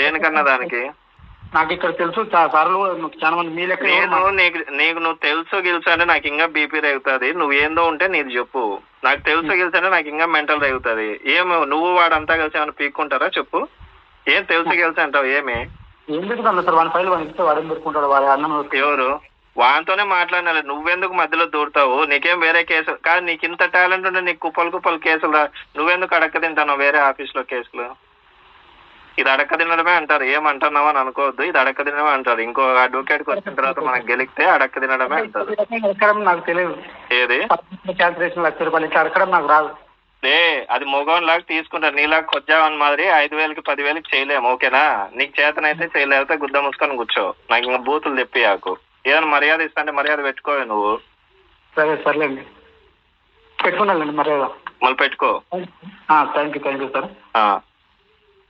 దేనికన్నా దానికి నాకు ఇక్కడ తెలుసు సార్లు చాలా మంది మీ లెక్క. నీకు నువ్వు తెలుసు గెలుసు అంటే నాకు ఇంకా బీపీ రేగుతుంది. నువ్వు ఏందో ఉంటే నీది చెప్పు. నాకు తెలుసు గెలుసు అంటే నాకు ఇంకా మెంటల్ రేగుతుంది. ఏమో నువ్వు వాడంతా కలిసి ఏమైనా పీక్కుంటారా చెప్పు. ఏం తెలుసు గెలుసు అంటావు? ఏమి ఎందుకు సార్ వాడి ఫైల్ వాడిని ఇస్తే వాడేం పెట్టుకుంటాడు వాడి అన్నం. ఎవరు వాడితోనే మాట్లాడినా. నువ్వెందుకు మధ్యలో దూరుతావు? నీకేం వేరే కేసు కాదు. నీకు ఇంత టాలెంట్ ఉంటే నీకు కుప్పలు కేసులు నువ్వెందుకు అడక్క తింటావు వేరే ఆఫీస్ లో కేసులు? ఇది అడక్క తినడమే అంటారు. ఏమంటున్నావు అని అనుకోవద్దు. ఇది అడక్క తినడమే అంటారు. ఇంకో అడ్వకేట్ కి వచ్చిన తర్వాత మనకు గెలిస్తే అడక్క తినడమే అంటారు. నాకు తెలియదు. ఏది క్యాల్కులేషన్ ₹1,00,000 ఇట్లా అడగడం నాకు రాదు. అది మొగం లాగా తీసుకుంటారు. నీలాగా కొద్దామని మాదిరి 5,000కి 10,000కి చేయలేము. ఓకేనా? నీకు చేతనైతే చేయలేకపోతే గుద్ద మూసుకొని కూర్చో. నాకు ఇంకా బూతులు తెప్పియాకు. ఏదైనా మర్యాద ఇస్తా అంటే మర్యాద పెట్టుకోవే నువ్వు. సర్లేండి పెట్టుకున్నాండి మర్యాద. మళ్ళీ పెట్టుకో. Thank you sir.